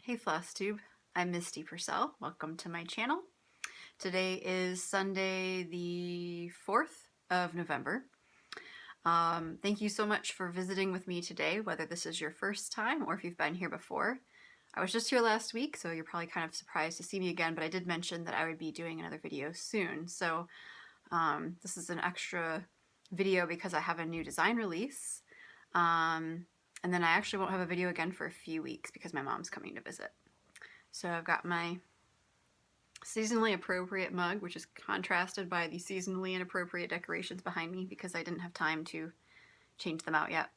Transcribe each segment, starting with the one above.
Hey Flosstube, I'm Misty Purcell. Welcome to my channel. Today is Sunday the 4th of November. Thank you so much for visiting with me today, whether this is your first time or if you've been here before. I was just here last week, so you're probably kind of surprised to see me again, but I did mention that I would be doing another video soon. So this is an extra video because I have a new design release. And then I actually won't have a video again for a few weeks because my mom's coming to visit. So I've got my seasonally appropriate mug, which is contrasted by the seasonally inappropriate decorations behind me because I didn't have time to change them out yet.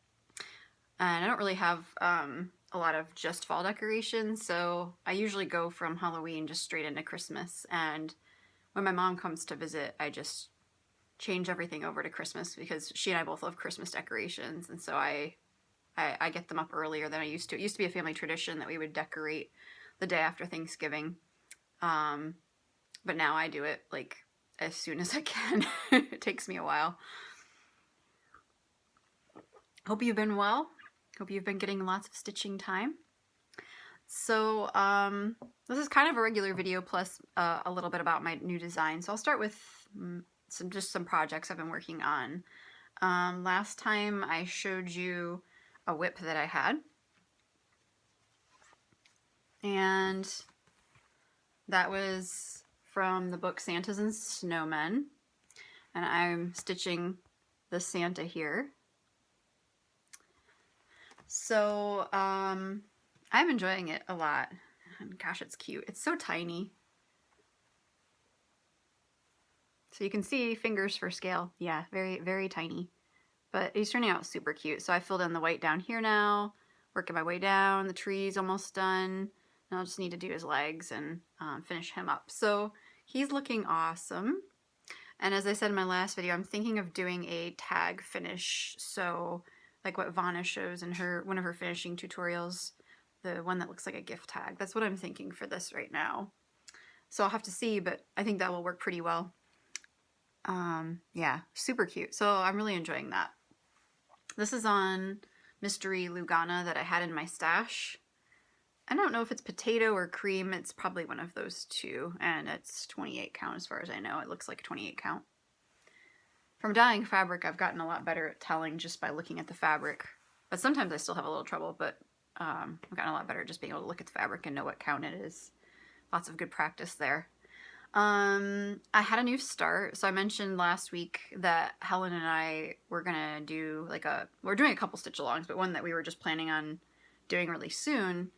And I don't really have a lot of just fall decorations, so I usually go from Halloween just straight into Christmas. And when my mom comes to visit, I just change everything over to Christmas because she and I both love Christmas decorations, and so I get them up earlier than I used to. It used to be a family tradition that we would decorate the day after Thanksgiving, but now I do it like as soon as I can. It takes me a while. Hope you've been well. Hope you've been getting lots of stitching time. So this is kind of a regular video plus a little bit about my new design. So I'll start with some projects I've been working on. Last time I showed you a whip that I had, and that was from the book Santas and Snowmen, and I'm stitching the Santa here. So I'm enjoying it a lot, and gosh, it's cute. It's so tiny. So you can see fingers for scale. Yeah, very, very tiny. But he's turning out super cute. So I filled in the white down here now, working my way down. The tree's almost done. Now I'll just need to do his legs and finish him up. So he's looking awesome. And as I said in my last video, I'm thinking of doing a tag finish. So like what Vonna shows in one of her finishing tutorials, the one that looks like a gift tag. That's what I'm thinking for this right now. So I'll have to see, but I think that will work pretty well. Yeah, super cute. So I'm really enjoying that. This is on Mystery Lugana that I had in my stash. I don't know if it's potato or cream. It's probably one of those two, and it's 28 count as far as I know. It looks like a 28 count. From dyeing fabric, I've gotten a lot better at telling just by looking at the fabric, but sometimes I still have a little trouble, but I've gotten a lot better just being able to look at the fabric and know what count it is. Lots of good practice there. I had a new start. So I mentioned last week that Helen and I were gonna do we're doing a couple stitch alongs, but one that we were just planning on doing really soon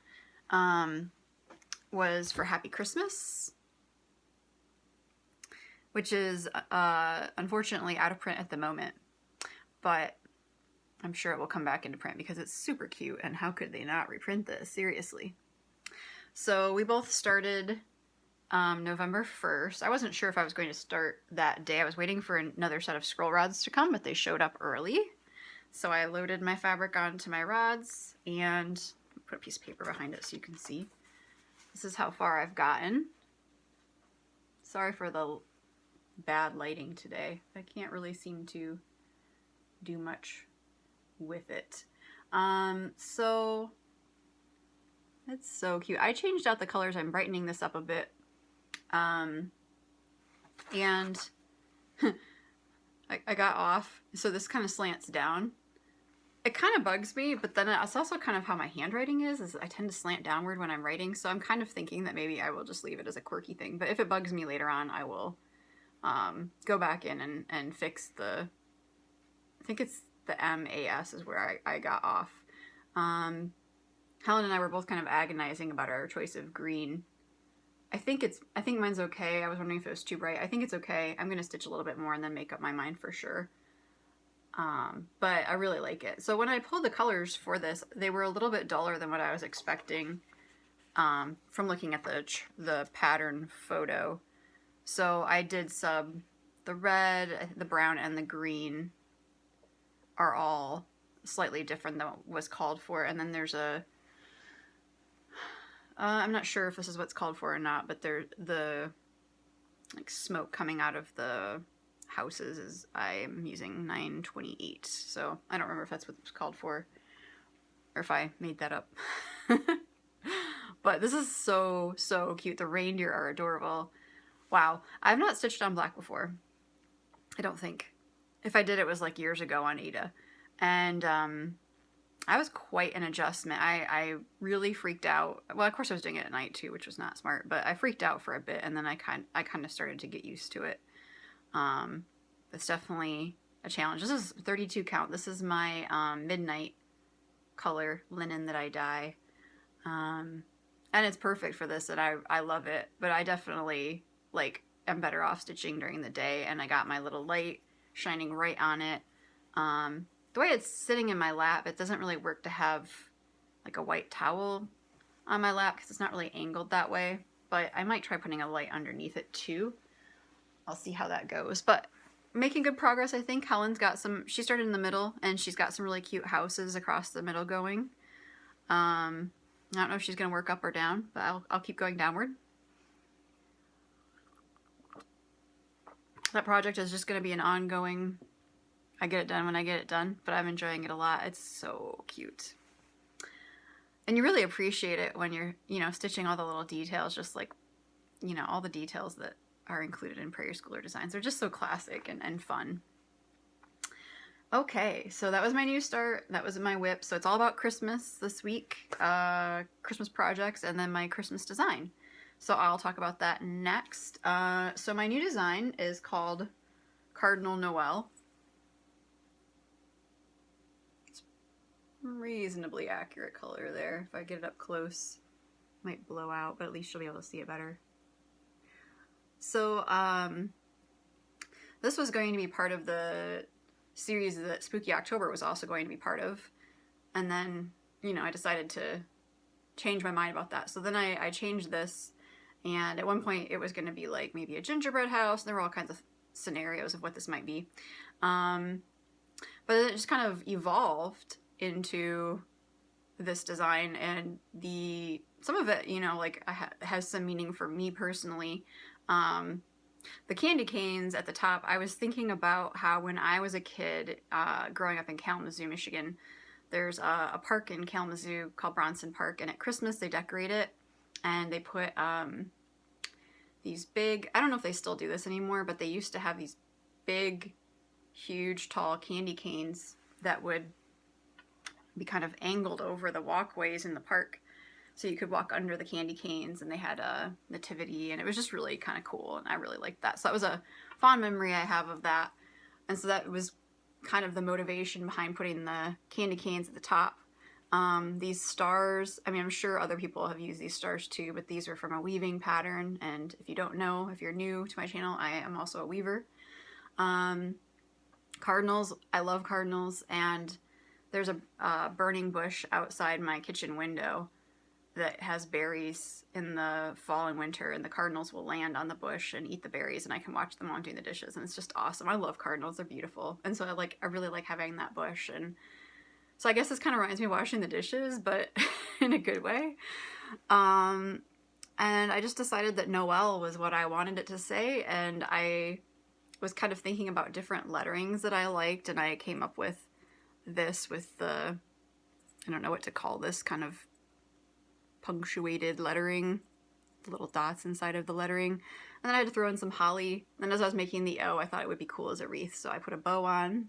was for Happy Christmas, which is unfortunately out of print at the moment, but I'm sure it will come back into print because it's super cute, and how could they not reprint this? Seriously. So we both started November 1st. I wasn't sure if I was going to start that day. I was waiting for another set of scroll rods to come, but they showed up early. So I loaded my fabric onto my rods and put a piece of paper behind it so you can see. This is how far I've gotten. Sorry for the bad lighting today. I can't really seem to do much with it. So it's so cute. I changed out the colors. I'm brightening this up a bit. And I got off, so this kind of slants down. It kind of bugs me, but then it's also kind of how my handwriting is I tend to slant downward when I'm writing, so I'm kind of thinking that maybe I will just leave it as a quirky thing, but if it bugs me later on, I will go back in and fix I think it's the MAS is where I got off. Helen and I were both kind of agonizing about our choice of green. I think mine's okay. I was wondering if it was too bright. I think it's okay. I'm going to stitch a little bit more and then make up my mind for sure. But I really like it. So when I pulled the colors for this, they were a little bit duller than what I was expecting from looking at the pattern photo. So I did sub the red, the brown, and the green are all slightly different than what was called for. And then there's I'm not sure if this is what's called for or not, but the smoke coming out of the houses is, I'm using 928, so I don't remember if that's what it's called for or if I made that up. But this is so, so cute. The reindeer are adorable. Wow. I've not stitched on black before. I don't think. If I did, it was like years ago on Ada. And I was quite an adjustment. I really freaked out. Well, of course I was doing it at night too, which was not smart, but I freaked out for a bit, and then I kind of started to get used to it. It's definitely a challenge. This is 32 count. This is my midnight color linen that I dye. And it's perfect for this, and I love it, but I definitely like am better off stitching during the day, and I got my little light shining right on it. The way it's sitting in my lap, it doesn't really work to have like a white towel on my lap because it's not really angled that way, but I might try putting a light underneath it too. I'll see how that goes, but making good progress, I think. Helen's got some, she started in the middle, and she's got some really cute houses across the middle going. I don't know if she's going to work up or down, but I'll keep going downward. That project is just going to be an ongoing, I get it done when I get it done, but I'm enjoying it a lot. It's so cute. And you really appreciate it when you're, you know, stitching all the little details, just like, you know, all the details that are included in Prairie Schooler designs. They're just so classic and fun. Okay, so that was my new start. That was my whip. So it's all about Christmas this week, Christmas projects, and then my Christmas design. So I'll talk about that next. So my new design is called Cardinal Noel. It's reasonably accurate color there. If I get it up close, it might blow out, but at least you'll be able to see it better. So this was going to be part of the series that Spooky October was also going to be part of. And then, you know, I decided to change my mind about that. So then I changed this. And at one point it was going to be like maybe a gingerbread house. There were all kinds of scenarios of what this might be. But it just kind of evolved into this design, and some of it, you know, like has some meaning for me personally. The candy canes at the top, I was thinking about how when I was a kid, growing up in Kalamazoo, Michigan, there's a park in Kalamazoo called Bronson Park, and at Christmas they decorate it, and they put these big, I don't know if they still do this anymore, but they used to have these big, huge, tall candy canes that would be kind of angled over the walkways in the park, so you could walk under the candy canes, and they had a nativity, and it was just really kind of cool, and I really liked that. So that was a fond memory I have of that, and so that was kind of the motivation behind putting the candy canes at the top. These stars, I mean, I'm sure other people have used these stars too, but these are from a weaving pattern, and if you don't know, if you're new to my channel, I am also a weaver. Cardinals, I love cardinals, and there's a burning bush outside my kitchen window that has berries in the fall and winter, and the cardinals will land on the bush and eat the berries, and I can watch them while I'm doing the dishes, and it's just awesome. I love cardinals, they're beautiful, and so I really like having that bush, and so I guess this kind of reminds me of washing the dishes, but in a good way. And I just decided that Noel was what I wanted it to say, and I was kind of thinking about different letterings that I liked, and I came up with this with the, I don't know what to call this, kind of punctuated lettering, the little dots inside of the lettering. And then I had to throw in some holly. And as I was making the O, I thought it would be cool as a wreath, so I put a bow on,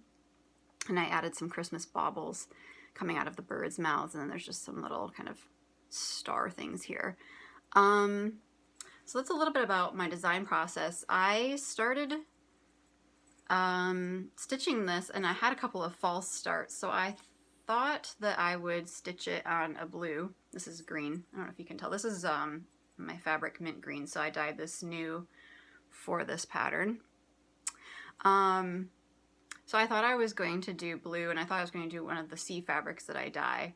and I added some Christmas baubles coming out of the birds' mouths, and then there's just some little kind of star things here. So that's a little bit about my design process. I started stitching this, and I had a couple of false starts, so I thought that I would stitch it on a blue. This is green. I don't know if you can tell. This is my fabric mint green, so I dyed this new for this pattern. So I thought I was going to do blue, and I thought I was going to do one of the sea fabrics that I dye.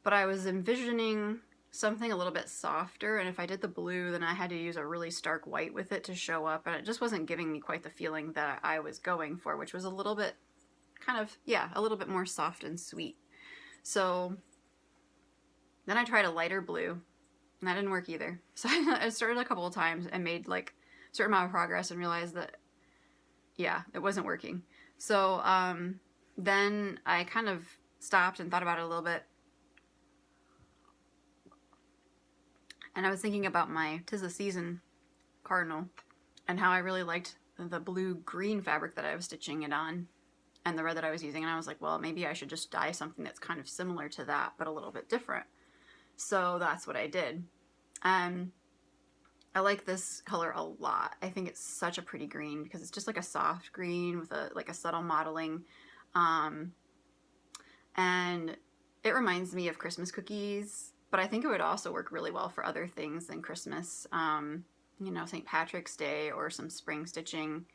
But I was envisioning something a little bit softer, and if I did the blue, then I had to use a really stark white with it to show up, and it just wasn't giving me quite the feeling that I was going for, which was a little bit kind of, yeah, a little bit more soft and sweet. So then I tried a lighter blue, and that didn't work either. So I started a couple of times and made like a certain amount of progress and realized that, yeah, it wasn't working. So then I kind of stopped and thought about it a little bit. And I was thinking about my 'Tis the Season cardinal and how I really liked the blue-green fabric that I was stitching it on and the red that I was using. And I was like, well, maybe I should just dye something that's kind of similar to that, but a little bit different. So that's what I did. I like this color a lot. I think it's such a pretty green because it's just like a soft green with a subtle modeling. And it reminds me of Christmas cookies, but I think it would also work really well for other things than Christmas. You know, St. Patrick's Day or some spring stitching.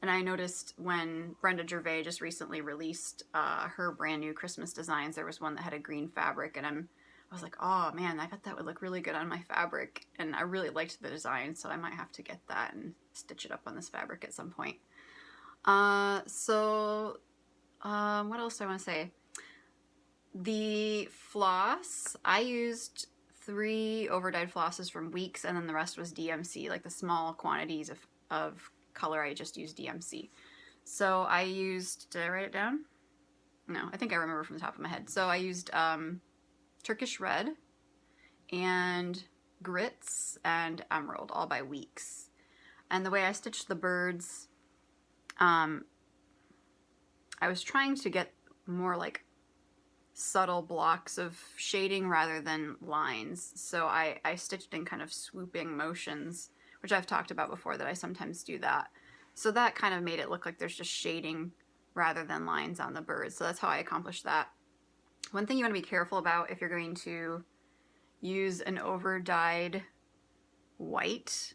And I noticed when Brenda Gervais just recently released her brand new Christmas designs, there was one that had a green fabric, and I was like, oh man, I bet that would look really good on my fabric. And I really liked the design, so I might have to get that and stitch it up on this fabric at some point. What else do I want to say? The floss, I used 3 overdyed flosses from Weeks, and then the rest was DMC, like the small quantities of color. I just used DMC. So I used, did I write it down? No, I think I remember from the top of my head. So I used Turkish Red and Grits and Emerald, all by Weeks. And the way I stitched the birds, I was trying to get more like subtle blocks of shading rather than lines. So I stitched in kind of swooping motions, which I've talked about before, that I sometimes do that. So that kind of made it look like there's just shading rather than lines on the birds. So that's how I accomplished that. One thing you want to be careful about if you're going to use an over-dyed white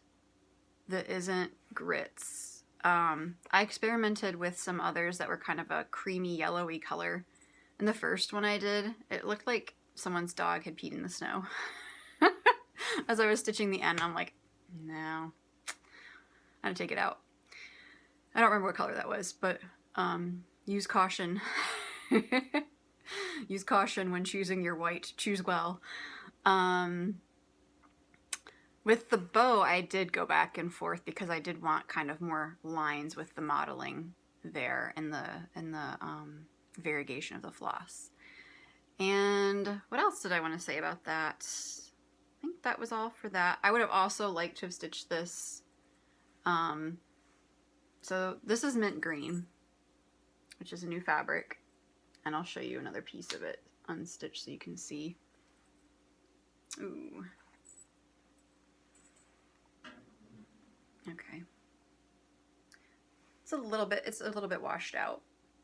that isn't Grits. I experimented with some others that were kind of a creamy yellowy color. And the first one I did, it looked like someone's dog had peed in the snow. As I was stitching the end, I'm like, no, I'm gonna take it out. I don't remember what color that was, but use caution. Use caution when choosing your white. Choose well. With the bow, I did go back and forth because I did want kind of more lines with the modeling there in the variegation of the floss. And what else did I want to say about that? I think that was all for that. I would have also liked to have stitched this. So this is mint green, which is a new fabric. And I'll show you another piece of it unstitched so you can see. Ooh. Okay. It's a little bit washed out,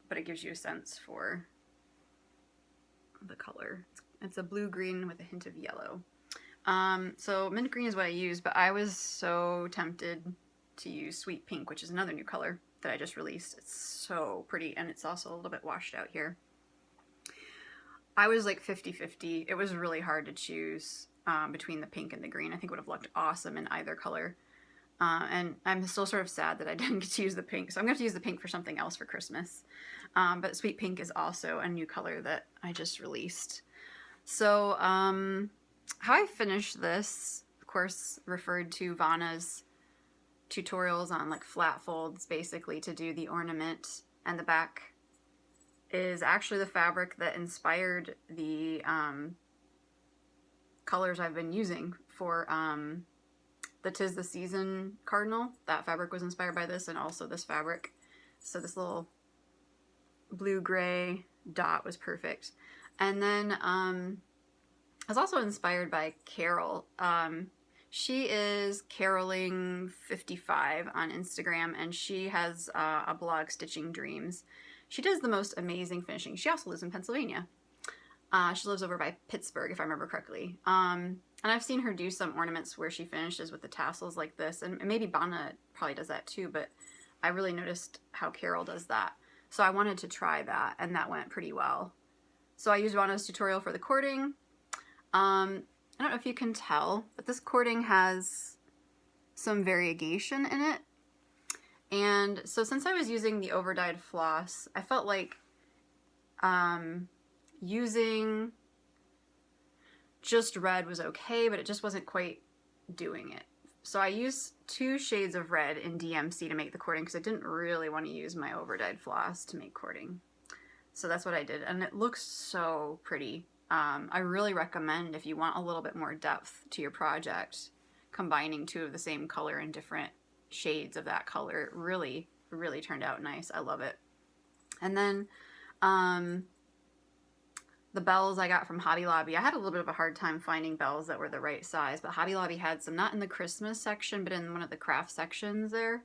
but it gives you a sense for the color. It's a blue-green with a hint of yellow. So mint green is what I use, but I was so tempted to use sweet pink, which is another new color that I just released. It's so pretty, and it's also a little bit washed out here. I was like 50-50. It was really hard to choose between the pink and the green. I think it would have looked awesome in either color. And I'm still sort of sad that I didn't get to use the pink, so I'm going to have to use the pink for something else for Christmas. But sweet pink is also a new color that I just released. So how I finished this, of course, referred to Vonna's tutorials on like flat folds, basically, to do the ornament, and the back is actually the fabric that inspired the colors I've been using for the 'Tis the Season cardinal. That fabric was inspired by this, and also this fabric. So this little blue-gray dot was perfect. And then I was also inspired by Carol. She is Caroling55 on Instagram, and she has a blog, Stitching Dreams. She does the most amazing finishing. She also lives in Pennsylvania. She lives over by Pittsburgh, if I remember correctly. And I've seen her do some ornaments where she finishes with the tassels like this, and maybe Vonna probably does that too, but I really noticed how Carol does that. So I wanted to try that, and that went pretty well. So I used Vonna's tutorial for the cording. I don't know if you can tell, but this cording has some variegation in it. And so since I was using the overdyed floss, I felt like using just red was okay, but it just wasn't quite doing it. So I used 2 shades of red in DMC to make the cording because I didn't really want to use my overdyed floss to make cording. So that's what I did, and it looks so pretty. I really recommend, if you want a little bit more depth to your project, combining two of the same color in different shades of that color. It really, really turned out nice. I love it. And then the bells I got from Hobby Lobby. I had a little bit of a hard time finding bells that were the right size, but Hobby Lobby had some, not in the Christmas section, but in one of the craft sections there.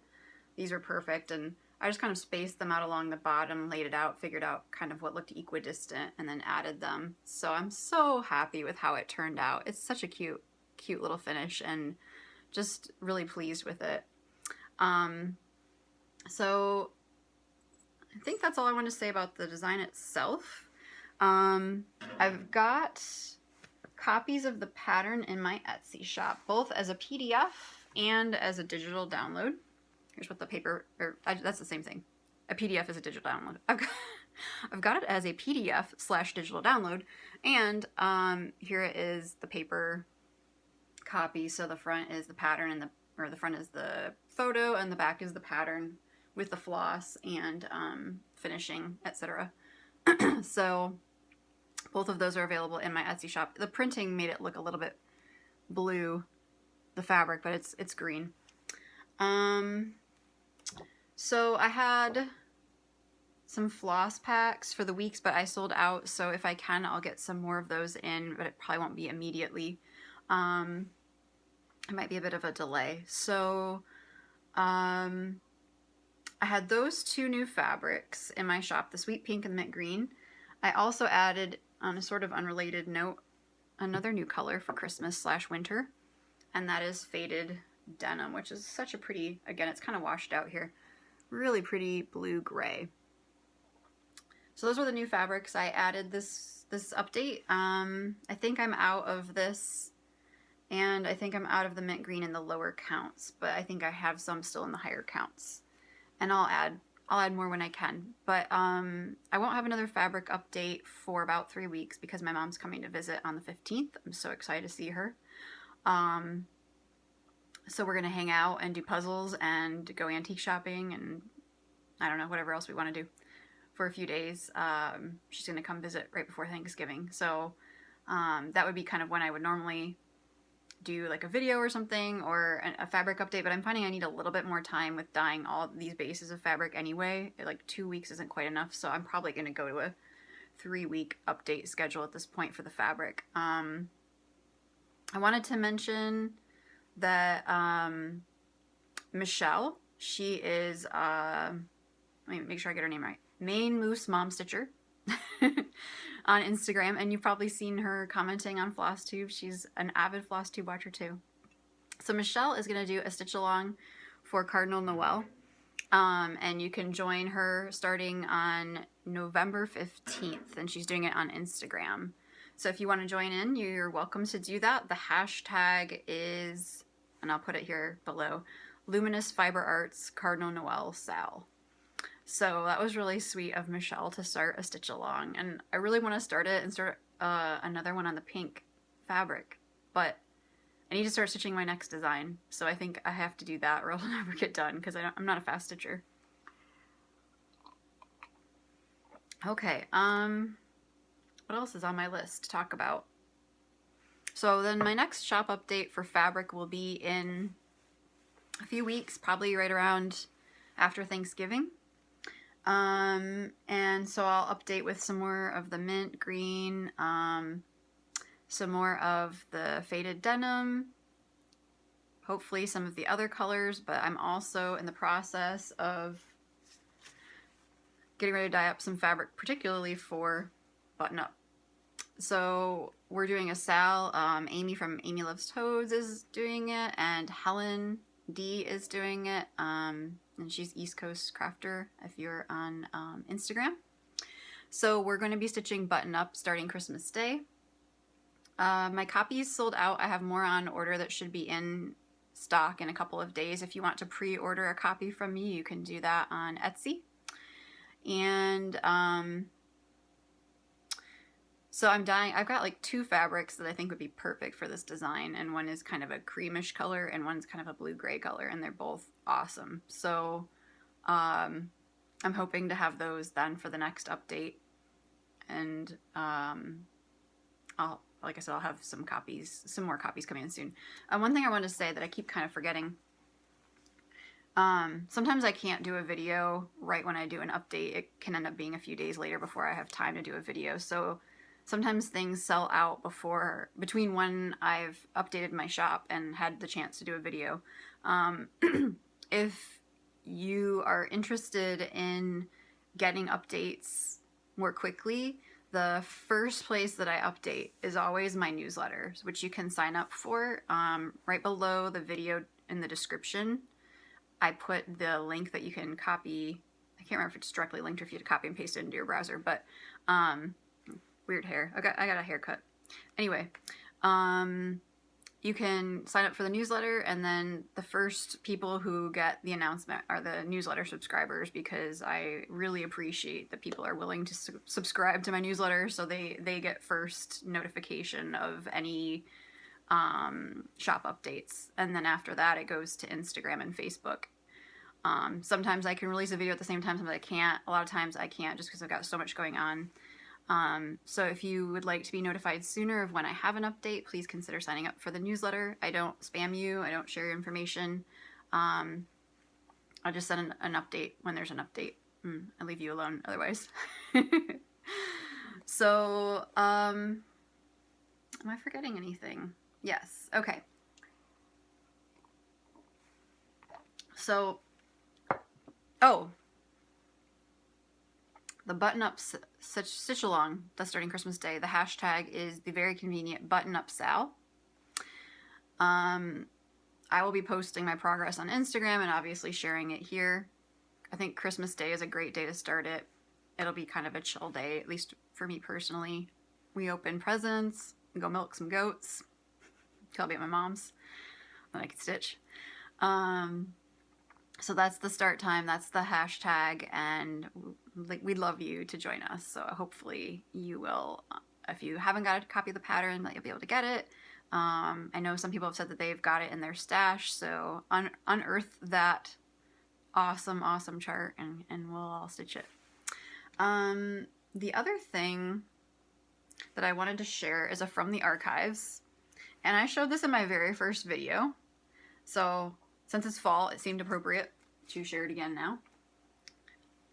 These were perfect, and I just kind of spaced them out along the bottom, laid it out, figured out kind of what looked equidistant, and then added them. So I'm so happy with how it turned out. It's such a cute, cute little finish, and just really pleased with it. So I think that's all I want to say about the design itself. I've got copies of the pattern in my Etsy shop, both as a PDF and as a digital download. Here's what the paper, that's the same thing. A PDF is a digital download. I've got it as a PDF/digital download, and here it is, the paper copy. So the front is the pattern, and the front is the photo, and the back is the pattern with the floss and finishing, etc. So both of those are available in my Etsy shop. The printing made it look a little bit blue, the fabric, but it's green. So I had some floss packs for the weeks, but I sold out. So if I can, I'll get some more of those in, but it probably won't be immediately. It might be a bit of a delay. So I had those two new fabrics in my shop, the sweet pink and the mint green. I also added, on a sort of unrelated note, another new color for Christmas/winter, and that is faded denim, which is such a pretty, again, it's kind of washed out here, really pretty blue-gray. So those were the new fabrics. I added this update. I think I'm out of this, and I think I'm out of the mint green in the lower counts, but I think I have some still in the higher counts. And I'll add more when I can. But I won't have another fabric update for about 3 weeks because my mom's coming to visit on the 15th. I'm so excited to see her. So we're gonna hang out and do puzzles and go antique shopping and I don't know, whatever else we want to do for a few days. She's gonna come visit right before Thanksgiving. So that would be kind of when I would normally do like a video or something, or a fabric update, but I'm finding I need a little bit more time with dyeing all these bases of fabric anyway. Like 2 weeks isn't quite enough, so I'm probably going to go to a 3-week update schedule at this point for the fabric. I wanted to mention that Michelle, she is, let me make sure I get her name right, Maine Moose Mom Stitcher on Instagram, and you've probably seen her commenting on Flosstube. She's an avid Flosstube watcher too. So Michelle is going to do a stitch along for Cardinal Noel, and you can join her starting on November 15th, and she's doing it on Instagram. So if you want to join in, you're welcome to do that. The hashtag is, and I'll put it here below, Luminous Fiber Arts Cardinal Noel Sal. So that was really sweet of Michelle to start a stitch along, and I really want to start it and start another one on the pink fabric, but I need to start stitching my next design, so I think I have to do that or I'll never get done because I'm not a fast stitcher. Okay, what else is on my list to talk about? So then my next shop update for fabric will be in a few weeks, probably right around after Thanksgiving. And so I'll update with some more of the mint green, some more of the faded denim, hopefully some of the other colors, but I'm also in the process of getting ready to dye up some fabric, particularly for button up. So we're doing a Sal, Amy from Amy Loves Toads is doing it, and Helen D is doing it, and she's East Coast Crafter if you're on Instagram. So we're going to be stitching button up starting Christmas Day. My copies sold out. I have more on order that should be in stock in a couple of days. If you want to pre-order a copy from me, you can do that on Etsy. And so I'm dyeing, I've got like 2 fabrics that I think would be perfect for this design, and one is kind of a creamish color and one's kind of a blue-gray color, and they're both awesome. So I'm hoping to have those then for the next update, and like I said, I'll have some more copies coming in soon. One thing I wanted to say that I keep kind of forgetting. Sometimes I can't do a video right when I do an update. It can end up being a few days later before I have time to do a video. So sometimes things sell out between when I've updated my shop and had the chance to do a video. If you are interested in getting updates more quickly, the first place that I update is always my newsletters, which you can sign up for. Right below the video in the description, I put the link that you can copy. I can't remember if it's directly linked or if you have to copy and paste it into your browser, but weird hair. I got a haircut. Anyway, you can sign up for the newsletter, and then the first people who get the announcement are the newsletter subscribers, because I really appreciate that people are willing to subscribe to my newsletter, so they get first notification of any shop updates. And then after that, it goes to Instagram and Facebook. Sometimes I can release a video at the same time, sometimes I can't. A lot of times I can't just because I've got so much going on. So if you would like to be notified sooner of when I have an update, please consider signing up for the newsletter. I don't spam you. I don't share your information. I'll just send an update when there's an update. I leave you alone otherwise. So, am I forgetting anything? Yes. Okay. So, the button-up stitch-along that's starting Christmas Day, the hashtag is the very convenient button-up Sal. I will be posting my progress on Instagram and obviously sharing it here. I think Christmas Day is a great day to start it. It'll be kind of a chill day, at least for me personally. We open presents, we go milk some goats. I'll be at my mom's, then I can stitch. So that's the start time, that's the hashtag, and we'd love you to join us. So hopefully you will, if you haven't got a copy of the pattern, that you'll be able to get it. I know some people have said that they've got it in their stash, so unearth that awesome chart and we'll all stitch it. The other thing that I wanted to share is a from the archives, and I showed this in my very first video, so since it's fall, it seemed appropriate to share it again now.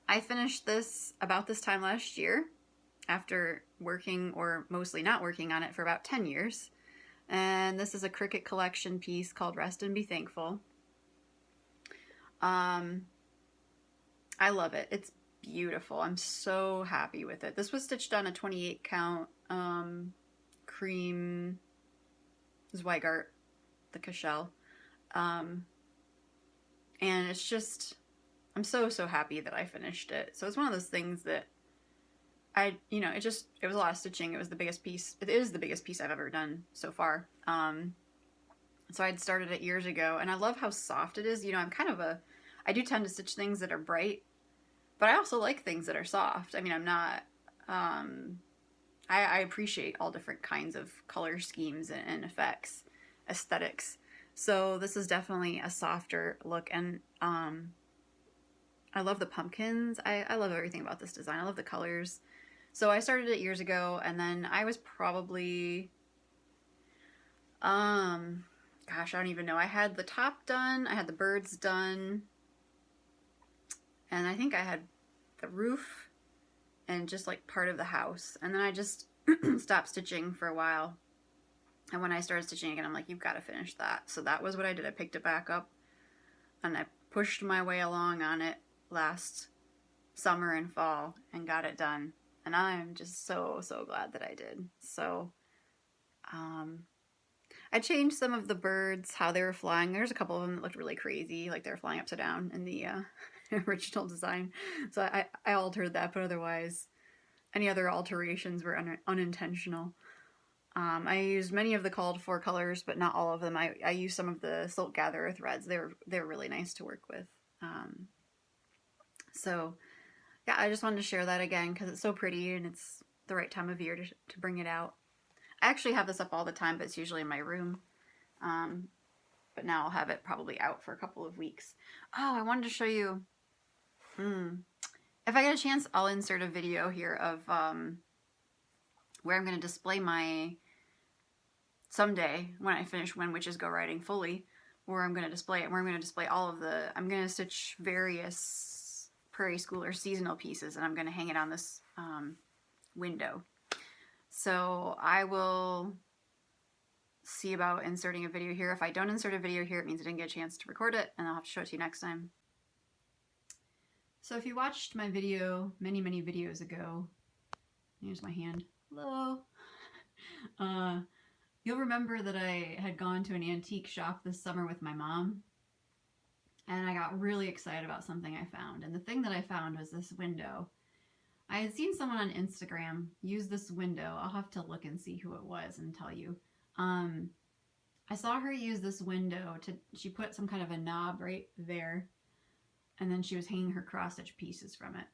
I finished this about this time last year after working, or mostly not working on it, for about 10 years. And this is a Cricut collection piece called Rest and Be Thankful. I love it. It's beautiful. I'm so happy with it. This was stitched on a 28 count cream Zweigart, the Cashel. And it's just, I'm so happy that I finished it. So it's one of those things that it was a lot of stitching. It was the biggest piece. It is the biggest piece I've ever done so far. So I'd started it years ago, and I love how soft it is. I do tend to stitch things that are bright, but I also like things that are soft. I mean, I'm not, I appreciate all different kinds of color schemes and effects, aesthetics. So this is definitely a softer look, and I love the pumpkins. I love everything about this design. I love the colors. So I started it years ago, and then I was probably, gosh, I don't even know. I had the top done, I had the birds done, and I think I had the roof and just like part of the house. And then I just stopped stitching for a while. And when I started stitching again, I'm like, you've got to finish that. So that was what I did. I picked it back up and I pushed my way along on it last summer and fall and got it done. And I'm just so glad that I did. So I changed some of the birds, how they were flying. There's a couple of them that looked really crazy, like they were flying upside down in the original design. So I altered that, but otherwise any other alterations were unintentional. I used many of the called for colors, but not all of them. I used some of the Silk Gatherer threads. They're really nice to work with. So yeah, I just wanted to share that again because it's so pretty and it's the right time of year to bring it out. I actually have this up all the time, but it's usually in my room. But now I'll have it probably out for a couple of weeks. Oh, I wanted to show you. If I get a chance, I'll insert a video here of where I'm going to display my, someday when I finish When Witches Go Riding fully, where I'm going to display it, where I'm going to display all of the, I'm going to stitch various Prairie Schooler seasonal pieces, and I'm going to hang it on this window. So I will see about inserting a video here. If I don't insert a video here, it means I didn't get a chance to record it, and I'll have to show it to you next time. So if you watched my video many videos ago, here's my hand, hello, you'll remember that I had gone to an antique shop this summer with my mom, and I got really excited about something I found. And the thing that I found was this window. I had seen someone on Instagram use this window. I'll have to look and see who it was and tell you. I saw her use this window she put some kind of a knob right there, and then she was hanging her cross-stitch pieces from it.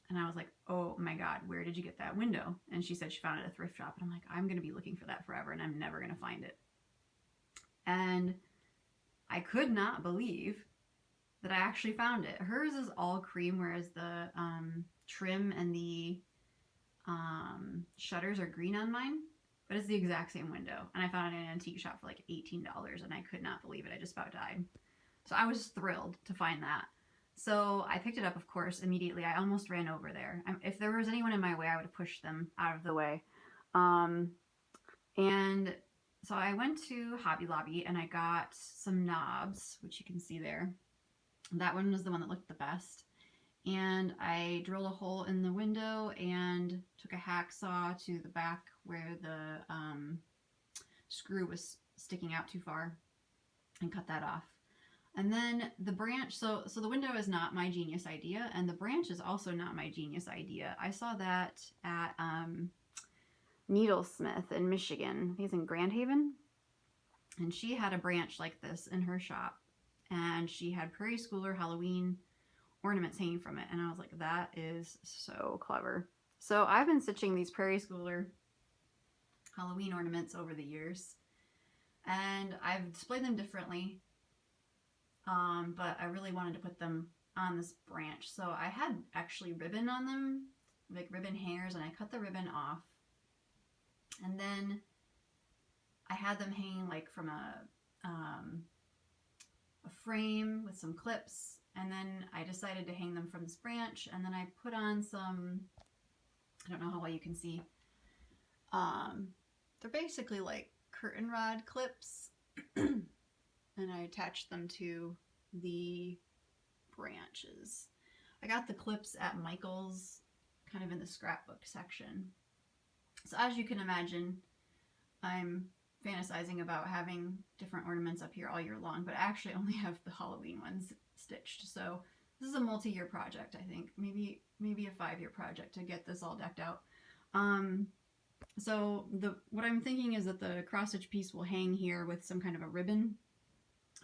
And I was like, oh my God, where did you get that window? And she said she found it at a thrift shop. And I'm like, I'm going to be looking for that forever, and I'm never going to find it. And I could not believe that I actually found it. Hers is all cream, whereas the trim and the shutters are green on mine. But it's the exact same window. And I found it in an antique shop for like $18, and I could not believe it. I just about died. So I was thrilled to find that. So I picked it up, of course, immediately. I almost ran over there. If there was anyone in my way, I would have pushed them out of the way. And so I went to Hobby Lobby, and I got some knobs, which you can see there. That one was the one that looked the best. And I drilled a hole in the window and took a hacksaw to the back where the screw was sticking out too far and cut that off. And then the branch, so the window is not my genius idea, and the branch is also not my genius idea. I saw that at Needlesmith in Michigan. I think it's in Grand Haven. And she had a branch like this in her shop, and she had Prairie Schooler Halloween ornaments hanging from it, and I was like, that is so clever. So I've been stitching these Prairie Schooler Halloween ornaments over the years, and I've displayed them differently, but I really wanted to put them on this branch. So I had actually ribbon on them, like ribbon hangers, and I cut the ribbon off, and then I had them hanging like from a frame with some clips. And then I decided to hang them from this branch, and then I put on some, I don't know how well you can see, they're basically like curtain rod clips, and I attached them to the branches. I got the clips at Michael's, kind of in the scrapbook section. So as you can imagine, I'm fantasizing about having different ornaments up here all year long, but I actually only have the Halloween ones stitched. So this is a multi-year project, I think. Maybe a 5-year project to get this all decked out. So what I'm thinking is that the cross-stitch piece will hang here with some kind of a ribbon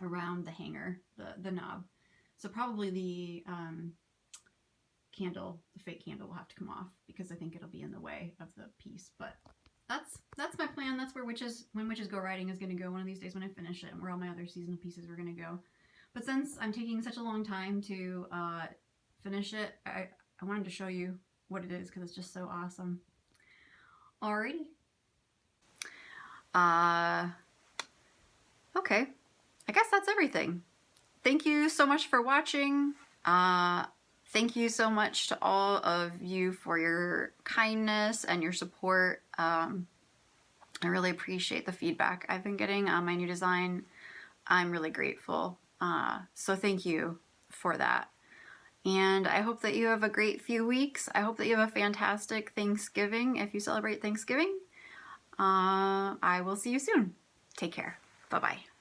around the hanger, the knob. So probably the candle, the fake candle, will have to come off because I think it'll be in the way of the piece. But that's my plan. That's where When Witches Go Riding is going to go one of these days when I finish it, and where all my other seasonal pieces are going to go. But since I'm taking such a long time to finish it, I wanted to show you what it is because it's just so awesome. Alrighty. Okay. I guess that's everything. Thank you so much for watching. Thank you so much to all of you for your kindness and your support. I really appreciate the feedback I've been getting on my new design. I'm really grateful. So thank you for that. And I hope that you have a great few weeks. I hope that you have a fantastic Thanksgiving if you celebrate Thanksgiving. I will see you soon. Take care. Bye-bye.